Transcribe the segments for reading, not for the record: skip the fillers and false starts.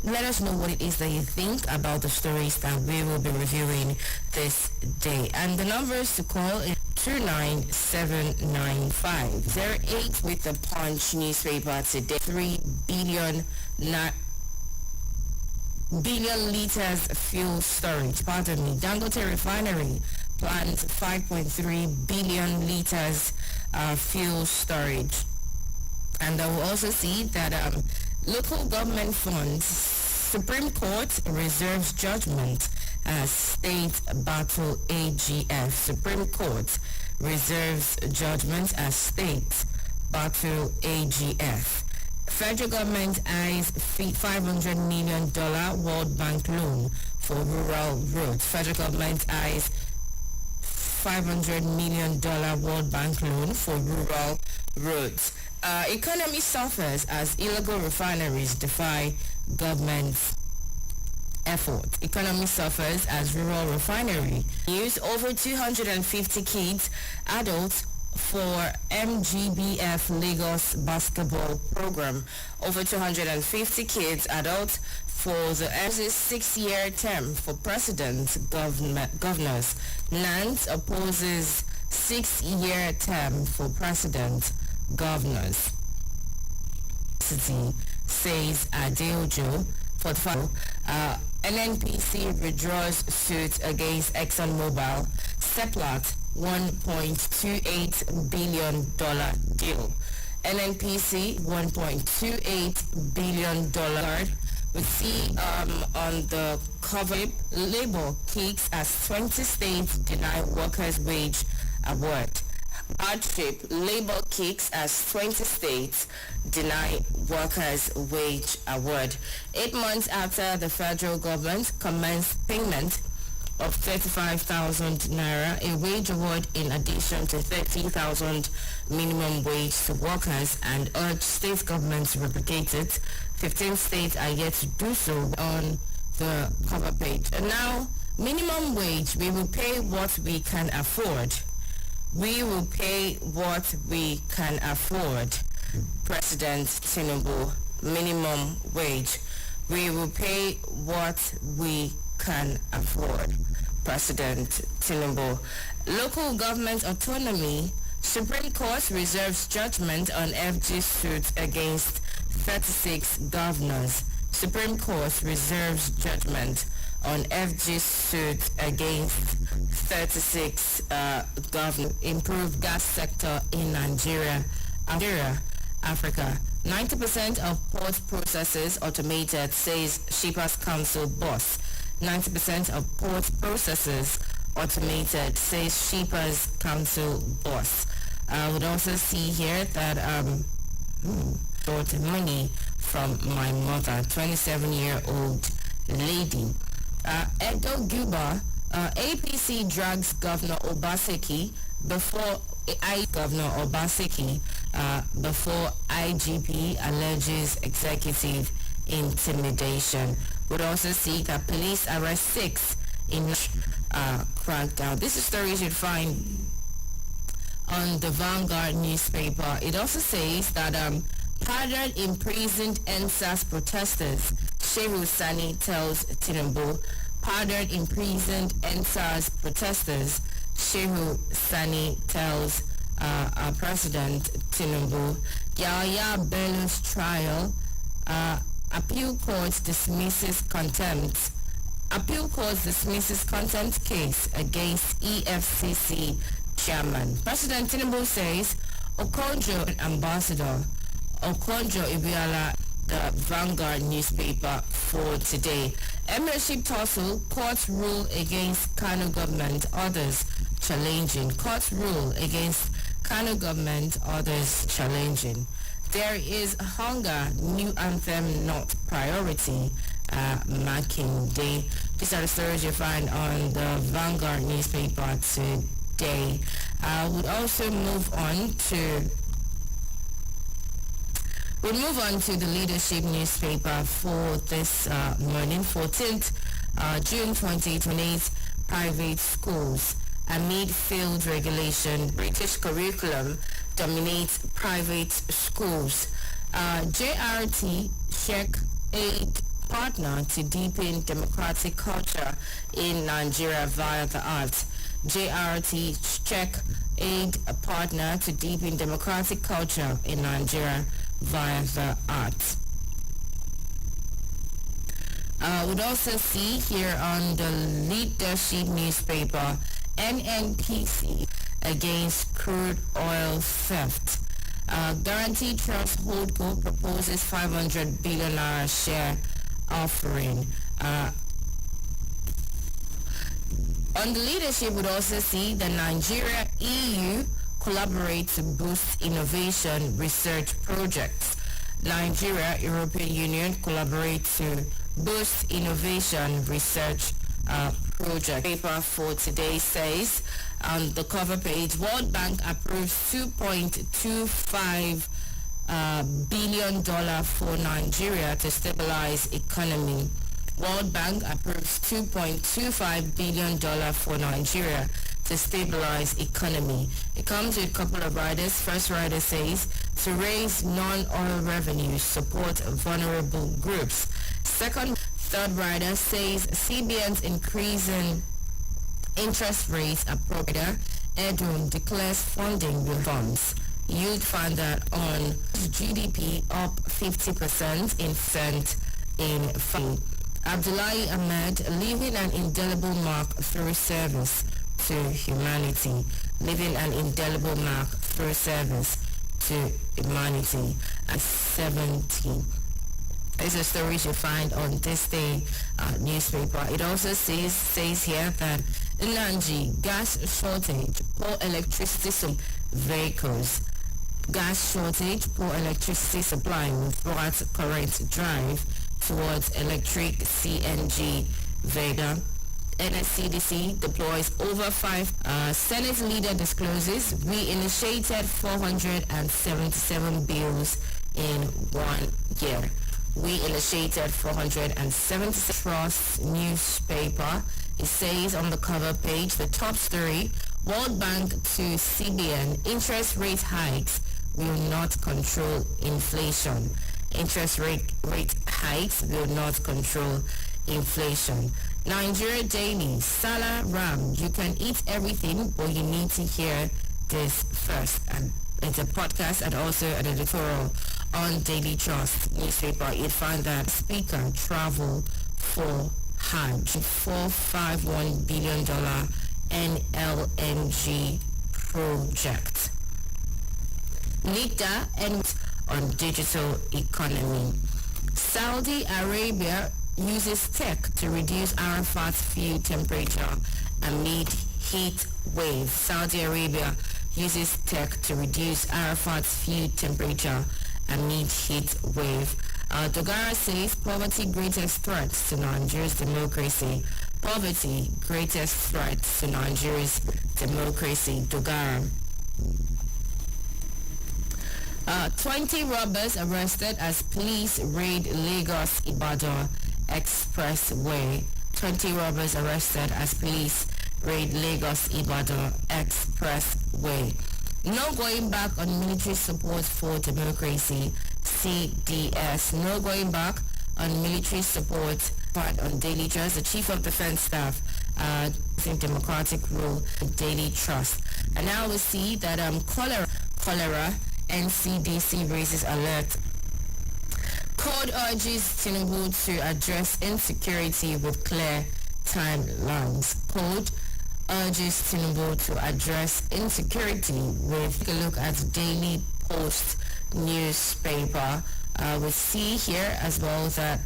let us know what it is that you think about the stories that we will be reviewing this day. And the numbers to call is 29795. With the Punch newspaper today. 3 billion liters fuel storage. Dangote Refinery plans 5.3 billion liters fuel storage. And I will also see that local government funds, Supreme Court reserves judgment as state battle AGF. Supreme Court reserves judgment as state battle AGF. Federal government eyes $500 million World Bank loan for rural roads. Federal government eyes $500 million World Bank loan for rural roads. Economy suffers as illegal refineries defy government's effort. Economy suffers as rural refinery use over 250 kids, adults for MGBF Lagos basketball program. Over 250 kids, adults for the 6-year term for president governors. Nance opposes 6-year term for president governors. City says Adeojo for NNPC withdraws suit against ExxonMobil. Seplat $1.28 billion deal. NNPC $1.28 billion. We see on the cover, Labour kicks as 20 states deny workers' wage award. Hardship, Labour kicks as 20 states deny workers' wage award. 8 months after the federal government commenced payment of 35,000 naira, a wage award in addition to 30,000 minimum wage to workers, and urged state governments to replicate it. 15 states are yet to do so on the cover page. And now, minimum wage, we will pay what we can afford. We will pay what we can afford. President Tinubu, minimum wage. We will pay what we can afford. President Tinubu. Local government autonomy. Supreme Court reserves judgment on FG suit against 36 governors. Supreme Court reserves judgment on FG suit against 36 governors. Improved gas sector in Nigeria, Africa. 90% of port processes automated, says Shippers Council boss. 90% of port processes automated, says Shippers Council boss. I would also see here that got money from my mother, 27-year-old lady. Edo Guba, APC drags Governor Obaseki before before IGP alleges executive intimidation. Would also see that police arrest 6 in crackdown. This is stories you'd find on the Vanguard newspaper. It also says that pardoned imprisoned NSAS protesters. Shehu Sani tells Tinubu. Pardoned imprisoned NSAS protesters. Shehu Sani tells President Tinubu. Yahya Bello's trial. Appeal court dismisses contempt. Appeal court dismisses contempt case against EFCC chairman. President Tinubu says Okonjo ambassador. Okonjo Ibiala, the Vanguard newspaper for today. Emirship tussle, court rule against Kano government, others challenging. Court rule against Kano government, others challenging. There is hunger, new anthem not priority, marking day. These are the stories you find on the Vanguard newspaper today. I would also move on to the Leadership newspaper for this morning, 14th June 2028. Private schools amid failed regulation. British curriculum dominates private schools. JRT Check aid partner to deepen democratic culture in Nigeria via the arts. JRT Check aid partner to deepen democratic culture in Nigeria via the arts. We'd also see here on the leadership newspaper, NNPC against crude oil theft. Guaranteed Trust Holdco proposes 500 billion naira share offering. On the leadership, we'd also see that Nigeria EU collaborate to boost innovation research projects. Nigeria European Union collaborate to boost innovation research project. Paper for today says on the cover page, World Bank approves $2.25 billion for Nigeria to stabilize economy. World Bank approves $2.25 billion for Nigeria to stabilize economy. It comes with a couple of riders. First rider says to raise non-oil revenues, support vulnerable groups. Third rider says CBN's increasing interest rates appropriate. Edun declares funding reforms. You'd find that on GDP up 50% in cent in fund. Abdullahi Ahmed leaving an indelible mark through service to humanity. Leaving an indelible mark through service to humanity at 70. These are stories you find on this day newspaper. It also says here that Nanji gas shortage, poor electricity vehicles. Gas shortage, poor electricity supply will thwart current drive towards electric CNG vehicle. NSCDC deploys over 5. Senate leader discloses we initiated 477 bills in 1 year. We initiated 476 Trust newspaper. It says on the cover page, the top story, World Bank to CBN, interest rate hikes will not control inflation. Interest rate hikes will not control inflation. Nigeria Daily, Salah Ram, you can eat everything, but you need to hear this first. And it's a podcast and also an editorial on Daily Trust newspaper. You'd find that speaker travel for Hajj, $451 billion NLNG project. NICTA and on digital economy. Saudi Arabia uses tech to reduce Arafat's field temperature amid heat wave. Saudi Arabia uses tech to reduce Arafat's field temperature amid heat wave. Dogara says poverty greatest threats to Nigeria's democracy. Poverty greatest threats to Nigeria's democracy. Dogara. 20 robbers arrested as police raid Lagos Ibadan Expressway. 20 robbers arrested as police raid Lagos Ibadan Expressway. No going back on military support for democracy. CDS. No going back on military support. On Daily Trust, the Chief of Defense Staff, democratic rule, Daily Trust. And now we see that cholera, NCDC raises alert. Code urges Tinubu to address insecurity with clear timelines. Code urges Tinubu to address insecurity with, take a look at Daily Post newspaper. We see here as well that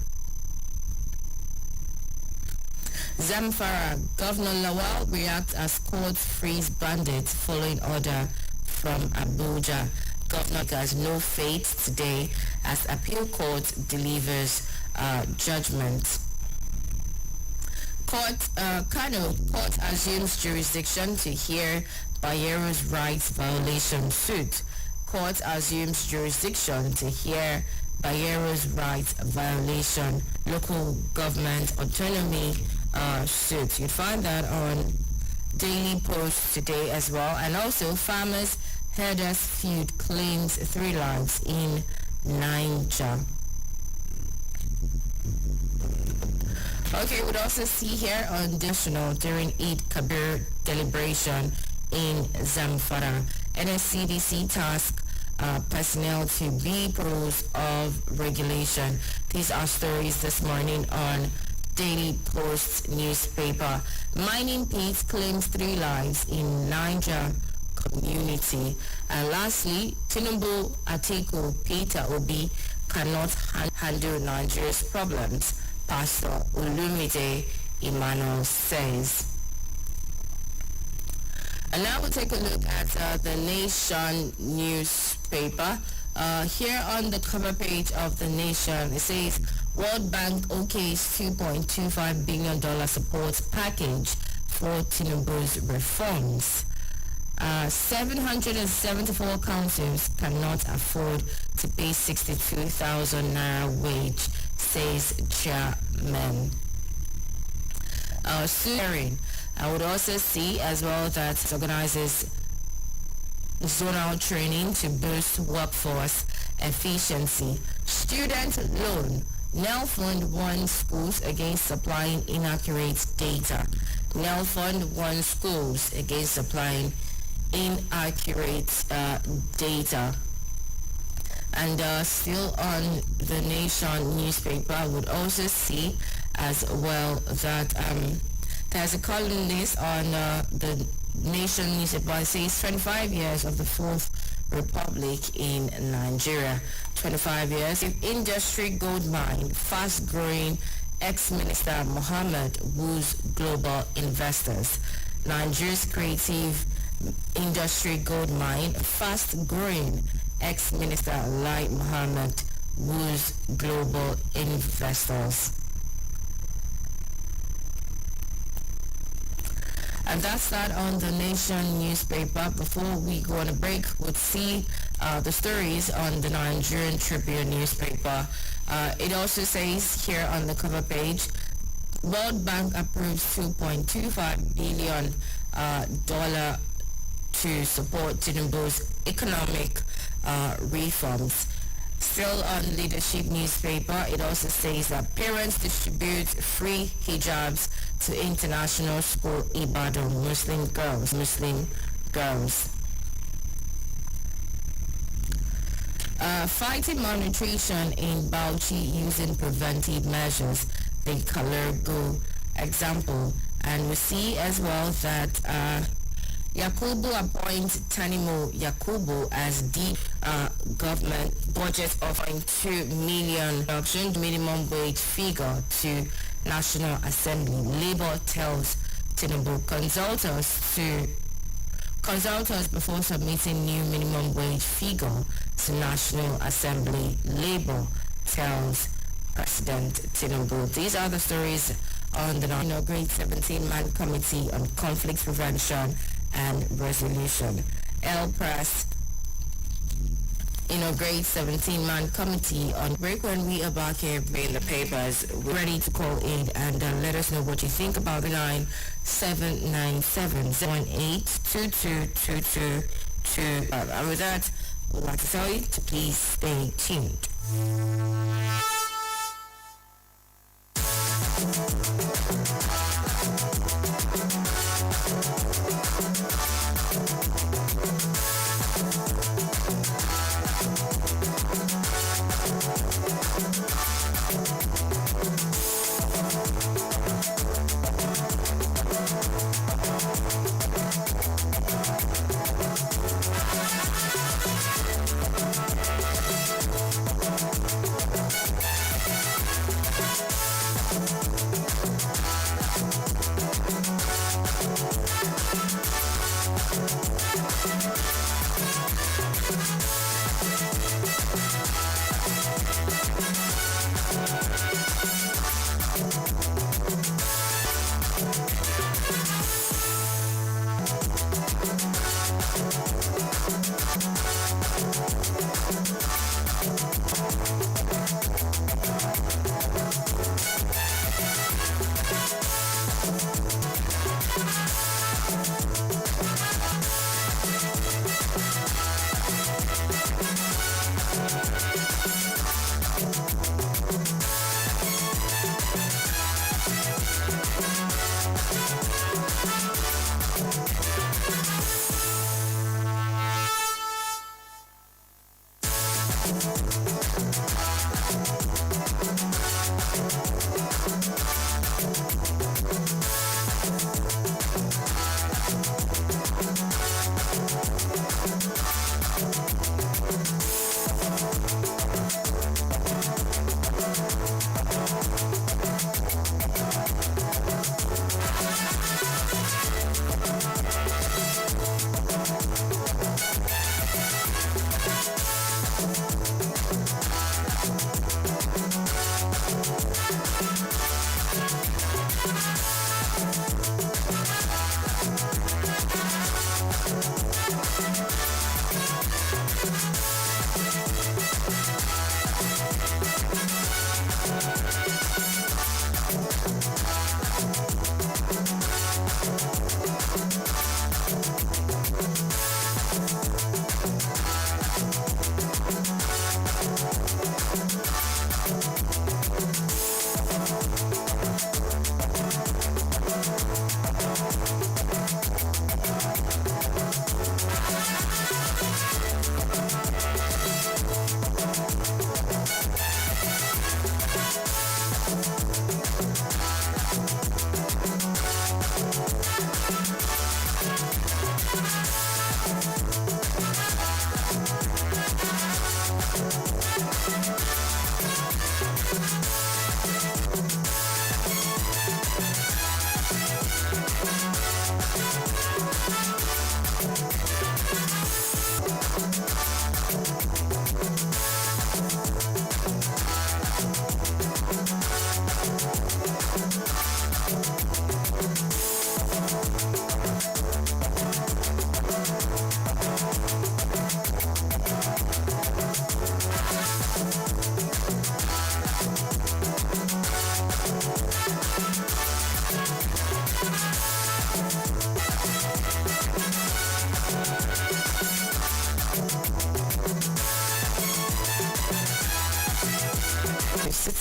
Zamfara, Governor Lawal reacts as courts freeze bandits following order from Abuja. Governor has no faith today as appeal court delivers judgment. Kano court assumes jurisdiction to hear Bayero's rights violation suit. Court assumes jurisdiction to hear Bayero's rights violation local government autonomy suit. You find that on Daily Post today as well. And also, farmers herders feud claims 3 lives in Niger. Okay, we'd also see here on additional during Eid Kabir deliberation in Zamfara. NSCDC task personnel to be pros of regulation. These are stories this morning on Daily Post newspaper. Mining pit claims 3 lives in Niger community. And lastly, Tinubu, Atiku, Peter Obi cannot handle Nigeria's problems, Pastor Olumide Emmanuel says. And now we'll take a look at the Nation newspaper. Here on the cover page of the Nation, it says World Bank OK's $2.25 billion support package for Tinubu's reforms. 774 councils cannot afford to pay 62,000 naira wage, says chairman. I would also see as well that it organizes zonal training to boost workforce efficiency. Student loan. Nel Fund warns schools against supplying inaccurate data. Nel Fund warns schools against supplying inaccurate data. And still on the Nation newspaper, I would also see as well that there's a columnist on the Nation newspaper. It says 25 years of the Fourth Republic in Nigeria. 25 years. Industry gold mine, fast-growing ex-minister Mohammed woos global investors. Nigeria's creative industry gold mine, fast-growing ex-minister Lai Mohammed woos global investors. And that's that on the Nation newspaper. Before we go on a break, we'll see the stories on the Nigerian Tribune newspaper. It also says here on the cover page, World Bank approves $2.25 billion to support Tinubu's economic reforms. Still on Leadership newspaper, it also says that parents distribute free hijabs to international school Ibadan Muslim girls. Fighting malnutrition in Bauchi using preventive measures, the Kalergo example. And we see as well that Yakubu appoints Tanimo Yakubu as the government budget of 2 million reduction minimum wage figure to National Assembly. Labour tells Tinubu consultants before submitting new minimum wage figure to National Assembly. Labour tells President Tinubu. These are the stories on the Grade 17-man Committee on Conflict Prevention and Resolution. El Press Grade 17-man Committee on break. When we are back here in the papers, we're ready to call in and let us know what you think about the line 797-018-2222. And with that, we'd like to tell you to please stay tuned.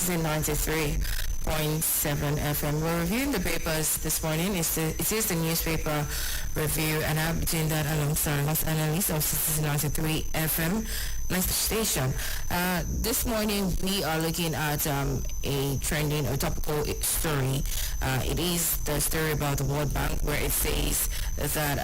Citizen 93.7 FM. We're reviewing the papers this morning. It is the newspaper review, and I'll be doing that alongside us analyst of Citizen 93 FM next station. This morning we are looking at a trending or topical story. It is the story about the World Bank, where it says that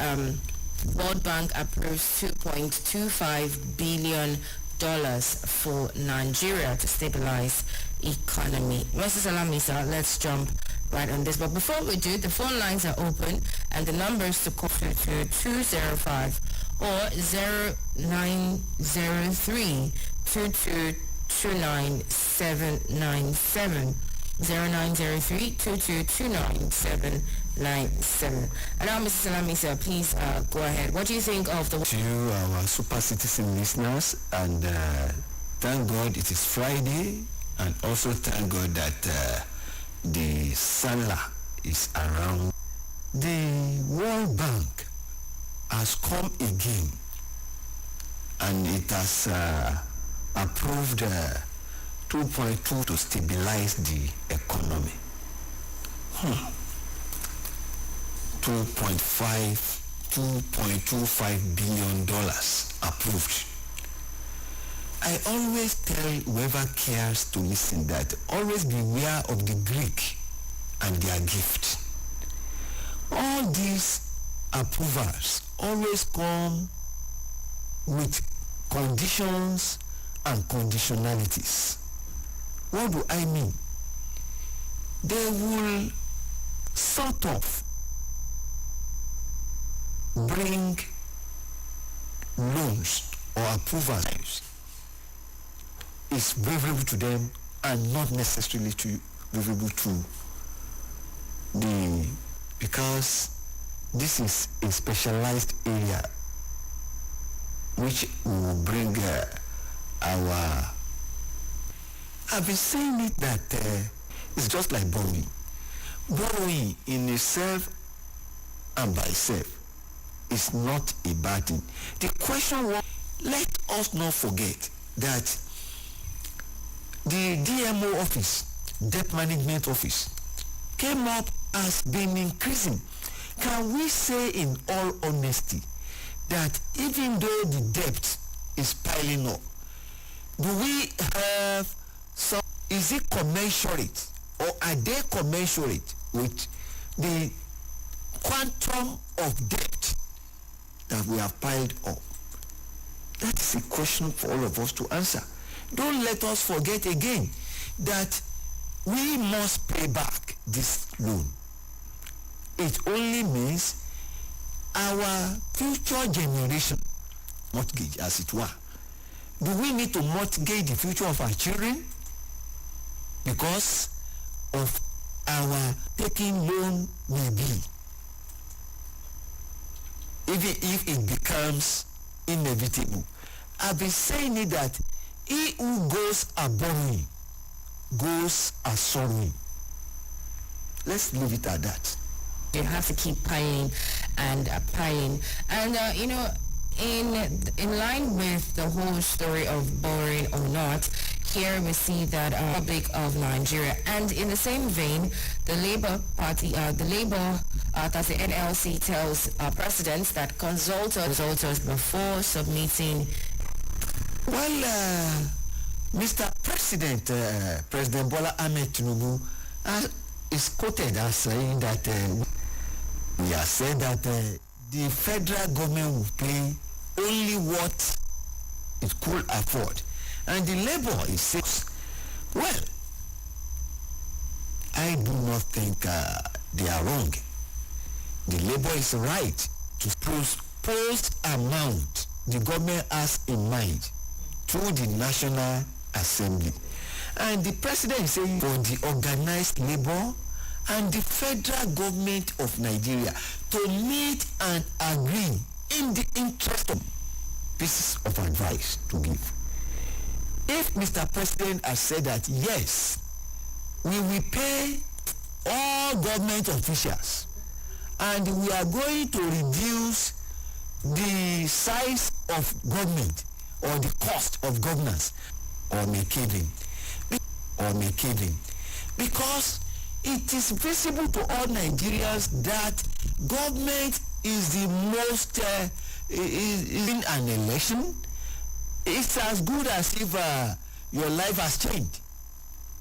World Bank approves $2.25 billion for Nigeria to stabilize economy. Mrs. Alamisa, let's jump right on this. But before we do, the phone lines are open, and the numbers to call to 205 or 0903 2229797. 0903 2229797. And now, Mrs. Salamisa, please go ahead. What do you think of the... To you, our Super Citizen listeners, and thank God it is Friday, and also thank God that the Salah is around. The World Bank has come again, and it has approved 2.2 to stabilize the economy. 2.25 billion dollars approved. I always tell whoever cares to listen that always beware of the Greek and their gift. All these approvals always come with conditions and conditionalities. What do I mean? They will sort of bring loans or approvals is favorable to them and not necessarily favorable to because this is a specialized area which will bring our... I've been saying it that it's just like borrowing. Borrowing in itself and by itself is not a bad thing. The question was, let us not forget that the DMO office, Debt Management Office, came up as being increasing. Can we say in all honesty that even though the debt is piling up, do we have some, is it commensurate or are they commensurate with the quantum of debt that we have piled up? That is a question for all of us to answer. Don't let us forget again that we must pay back this loan. It only means our future generation, mortgage as it were. Do we need to mortgage the future of our children because of our taking loan maybe? Even if it becomes inevitable. I've been saying it that he who goes a borrowing goes a sorrowing. Let's leave it at that. You have to keep piling and piling. And, in line with the whole story of borrowing or not, here we see that Republic of Nigeria. And in the same vein, the Labour Party, that's the NLC, tells presidents that consult us before submitting. Well, Mr. President, President Bola Ahmed Tinubu is quoted as saying that we have said that the federal government will pay only what it could afford. And the Labour is saying, well, I do not think they are wrong. The Labour is right to propose amount the government has in mind to the National Assembly. And the President is saying for the organized labor and the federal government of Nigeria to meet and agree in the interest of pieces of advice to give. If Mr. President has said that, yes, we will pay all government officials and we are going to reduce the size of government or the cost of governance or making or may cave in. Because it is visible to all Nigerians that government is the most, in an election, it's as good as if your life has changed.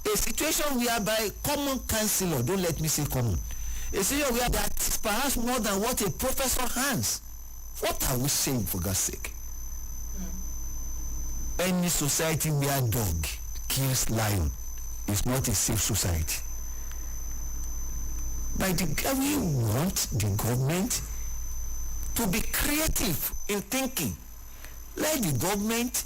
A situation whereby common councillor, don't let me say common, a situation where that is perhaps more than what a professor has. What are we saying, for God's sake? Any society where dog kills lion is not a safe society. We want the government to be creative in thinking. Let the government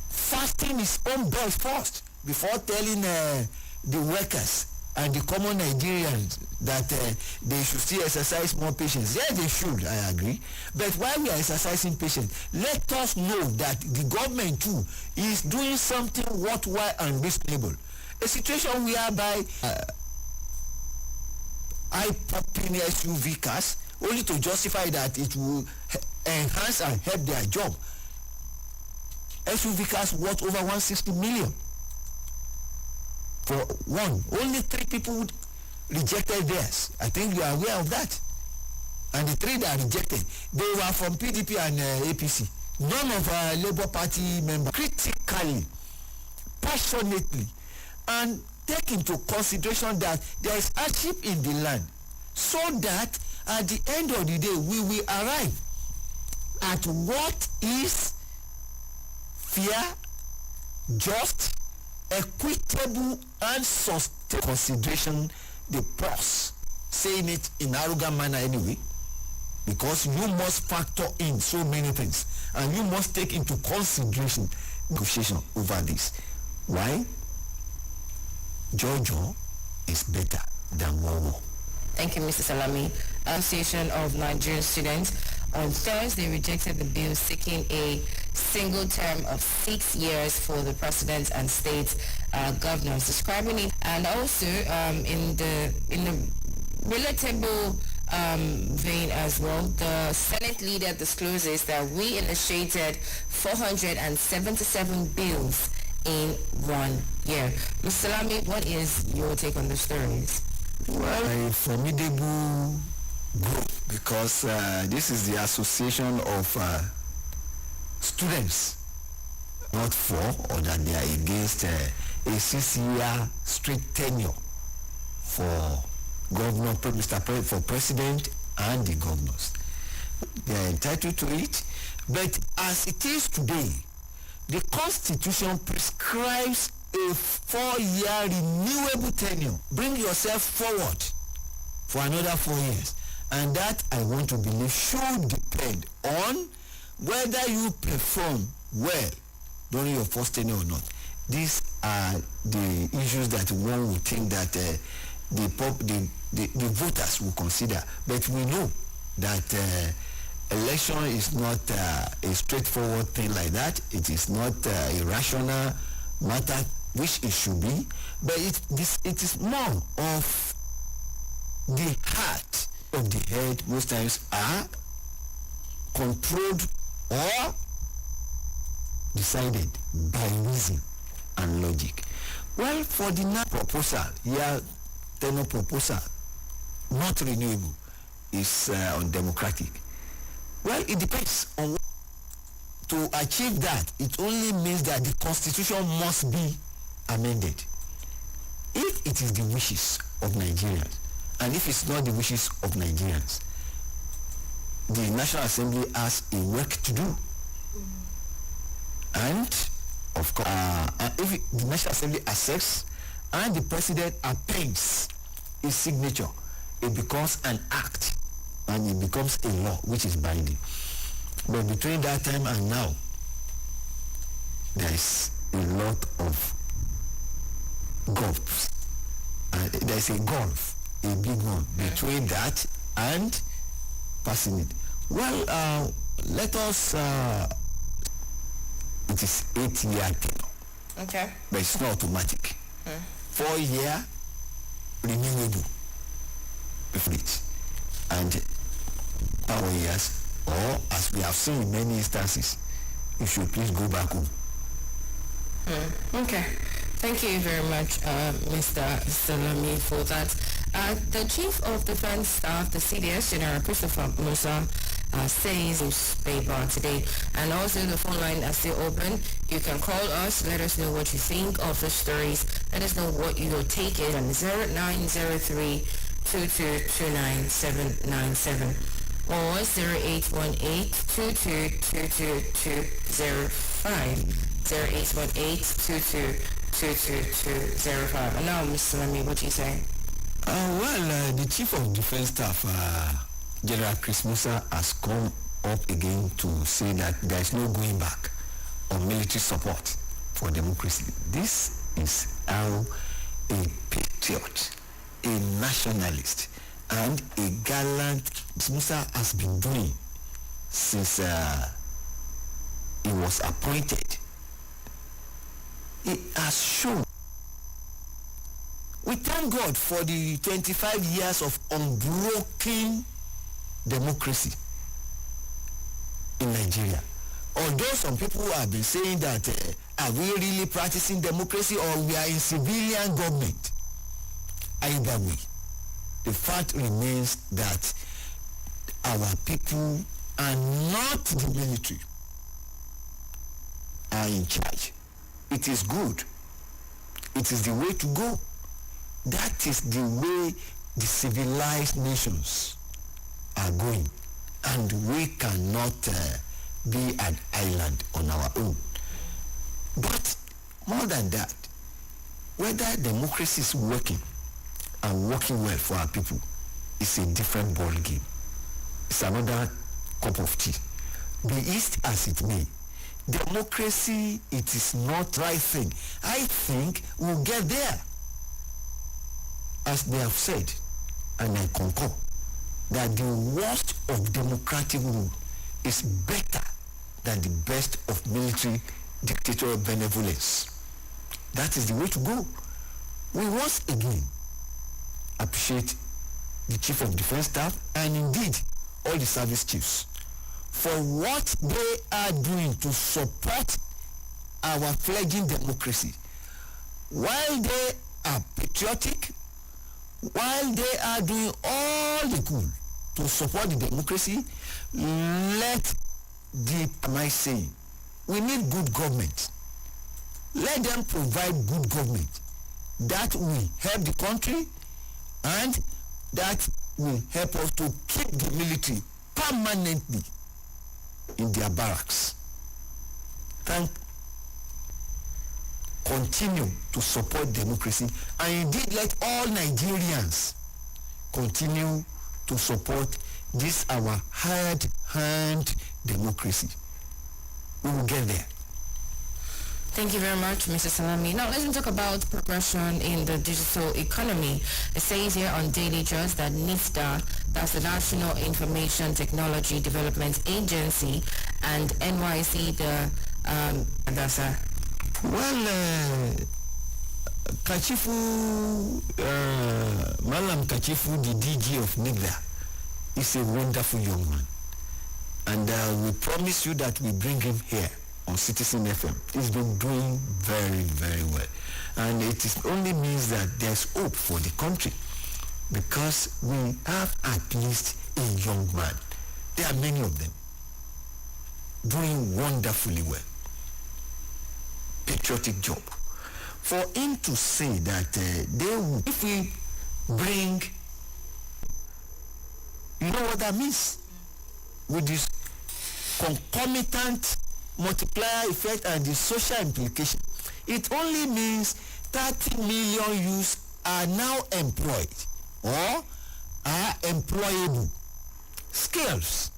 fasten its own bells first before telling the workers and the common Nigerians that they should still exercise more patience. Yes, they should, I agree. But while we are exercising patience, let us know that the government too is doing something worthwhile and reasonable. A situation whereby eye-popping SUV cars only to justify that it will enhance and help their job. SUV cars worth over 160 million. For one, only 3 people rejected theirs. I think you are aware of that. And the 3 that rejected, they were from PDP and APC. None of our Labour Party members. Critically, passionately, and take into consideration that there is hardship in the land, so that at the end of the day we will arrive at what is fair, just, equitable, and sustainable consideration. The pause, saying it in arrogant manner anyway, because you must factor in so many things and you must take into consideration negotiation over this. Why? Jojo is better than Wowo. Thank you, Mr. Salami. Association of Nigerian Students on Thursday rejected the bill seeking a single term of 6 years for the president and state governors, describing it, and also in the relatable vein as well, the Senate leader discloses that we initiated 477 bills in 1 year. Mr. Salami, what is your take on the stories? Well, a formidable group, because this is the association of students, not for, or that they are against a 6-year straight tenure for governor, for president and the governors. They are entitled to it, but as it is today, the Constitution prescribes a 4-year renewable tenure. Bring yourself forward for another 4 years. And that, I want to believe, should depend on whether you perform well during your first tenure or not. These are the issues that one would think that the voters will consider. But we know that election is not a straightforward thing like that. It is not a rational matter, which it should be, but it is more of the heart of the head most times are controlled or decided by reason and logic. Well, for the proposal, tenure proposal, not renewable, is undemocratic. Well, it depends on to achieve that. It only means that the Constitution must be amended. If it is the wishes of Nigerians, and if it's not the wishes of Nigerians, the National Assembly has a work to do. And, of course, if the National Assembly accepts and the President appends his signature, it becomes an act and it becomes a law which is binding. But between that time and now, there is a lot of gulfs. There is a gulf, a big one, between that and passing it. Well, let us, it is 8-year tenure. Okay. But it's not automatic. 4-year renewable befit. And 4 years, or as we have seen in many instances, you should please go back home. Okay. Thank you very much, Mr. Salami, for that. The Chief of Defense Staff, the CDS, General Christopher Musa, says in newspaper today, and also the phone line are still open. You can call us, let us know what you think of the stories, let us know what your take is on 0903 2229797 or 0818 2222205 0818-222205. And now, Mr. Lamy, what do you say? The Chief of Defense Staff, General Chris Musa, has come up again to say that there is no going back on military support for democracy. This is how a patriot, a nationalist, and a gallant Musa has been doing since he was appointed. It has shown. We thank God for the 25 years of unbroken democracy in Nigeria. Although some people have been saying that are we really practicing democracy or we are in civilian government? Either way, the fact remains that our people and not the military are in charge. It is good. It is the way to go. That is the way the civilized nations are going. And we cannot be an island on our own. But more than that, whether democracy is working and working well for our people is a different ball game. It's another cup of tea. Be it as it may, democracy, it is not right thing. I think we'll get there. As they have said, and I concur, that the worst of democratic rule is better than the best of military dictatorial benevolence. That is the way to go. We once again appreciate the Chief of Defense Staff and indeed all the service chiefs for what they are doing to support our fledgling democracy. While they are patriotic, while they are doing all they could to support the democracy, let the, am I saying, we need good government. Let them provide good government that will help the country and that will help us to keep the military permanently in their barracks. Continue to support democracy and indeed let all Nigerians continue to support this our hard-earned democracy. We will get there. Thank you very much, Mr. Salami. Now let's talk about progression in the digital economy. It says here on Daily Trust that NISTA, that's the National Information Technology Development Agency, and NYC, Kachifu, Malam Kachifu, the DG of NISTA, is a wonderful young man. And we promise you that we bring him here on Citizen FM. He's been doing very, very well. And it is only means that there's hope for the country because we have at least a young man. There are many of them doing wonderfully well. Patriotic job. For him to say that they will, if we bring, you know what that means? With this concomitant multiplier effect and the social implication, it only means 30 million youths are now employed or are employable. Skills.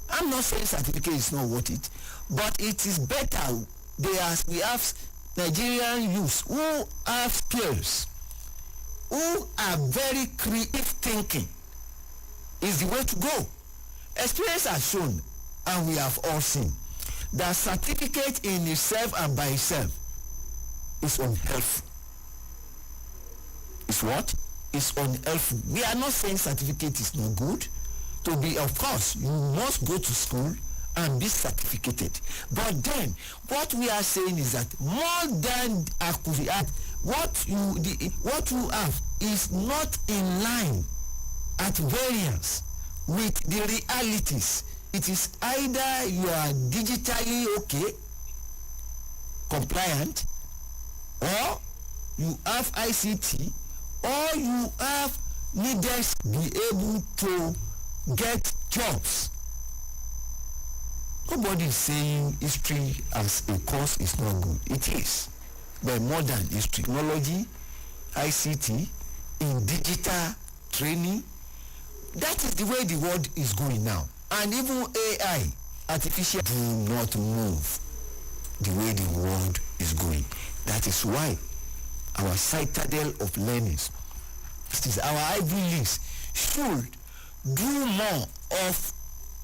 I'm not saying certificate is not worth it, but it is better. We have Nigerian youths who have skills, who are very creative thinking. Is the way to go. Experience has shown, and we have all seen, that certificate in itself and by itself is unhelpful. It's what? It's unhelpful. We are not saying certificate is not good. To be, of course, you must go to school and be certificated. But then, what we are saying is that more than what you have is not in line, at variance with the realities. It is either you are digitally okay, compliant, or you have ICT, or you have needed to be able to get jobs. Nobody is saying history as a course is not good. It is. But modern history, technology, ICT, in digital training, that is the way the world is going now. And even AI, artificial, do not move the way the world is going. That is why our citadel of learnings, this is our Ivy Leagues, should do more of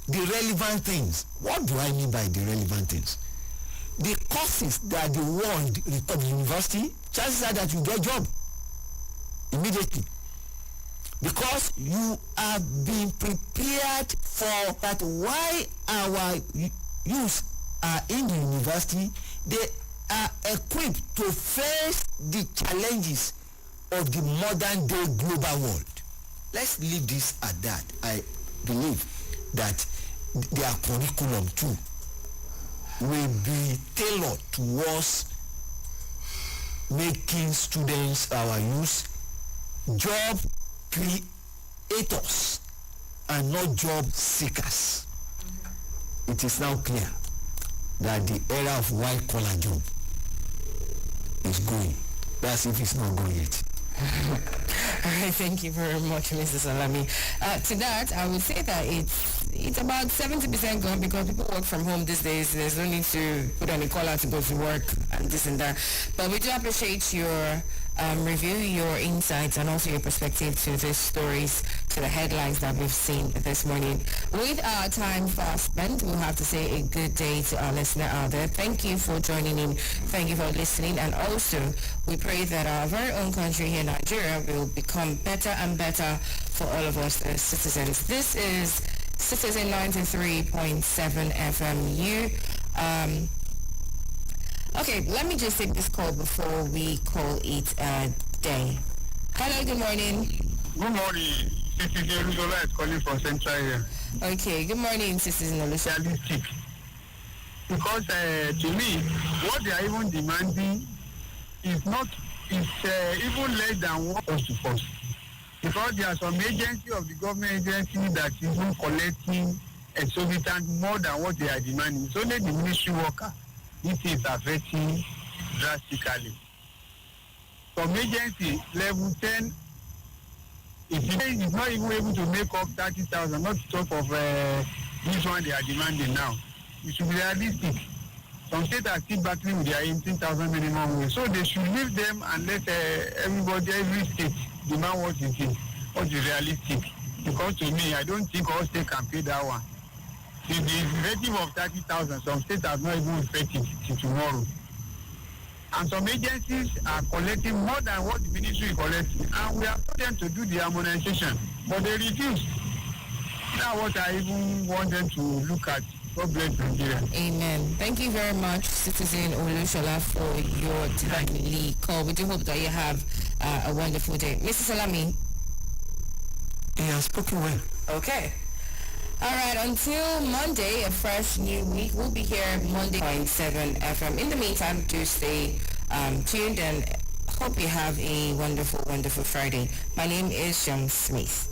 the relevant things. What do I mean by the relevant things? The courses that the world requires university, chances are that you get a job immediately. Because you have been prepared for that. While our youth are in the university, they are equipped to face the challenges of the modern day global world. Let's leave this at that. I believe that their curriculum too will be tailored towards making students, our youth, job creators and not job seekers. It is now clear that the era of white collar job is going. That's if it's not going yet. All right, thank you very much, Mr. Salami. To that, I would say that it's about 70% gone because people work from home these days. There's no need to put on a collar to go to work and this and that. But we do appreciate your review, your insights, and also your perspective to these stories, to the headlines that we've seen this morning. With our time fast spent, we'll have to say a good day to our listener out there. Thank you for joining in. Thank you for listening. And also, we pray that our very own country here in Nigeria will become better and better for all of us as citizens. This is Citizen 93.7 FMU. Okay, let me just take this call before we call it a day. Hello, good morning. Good morning. Citizen Olusola is calling from Central here. Okay, good morning, Citizen Olusola. Realistic. Because to me, what they are even demanding is even less than what was to cost. Because there are some agency of the government agency that is even collecting exorbitant more than what they are demanding. It's only the ministry worker this is affecting drastically. Some agency level 10 is not even able to make up 30,000, not to talk of this one they are demanding now. It should be realistic. Some states are still battling with their 18,000 minimum wage. So they should leave them and let every state demand what it is, what is realistic. Because to me, I don't think all states can pay that one. The effective of 30,000, some states are not even effective till tomorrow. And some agencies are collecting more than what the ministry is collecting. And we have told them to do the harmonization, but they refuse. That's what I even want them to look at. God bless Nigeria. Amen. Thank you very much, Citizen Olusola, for your timely call. We do hope that you have a wonderful day. Mr. Salami. He has spoken well. Okay. All right, until Monday, a fresh new week. We'll be here Monday, 0.7 FM. In the meantime, do stay tuned and hope you have a wonderful, wonderful Friday. My name is John Smith.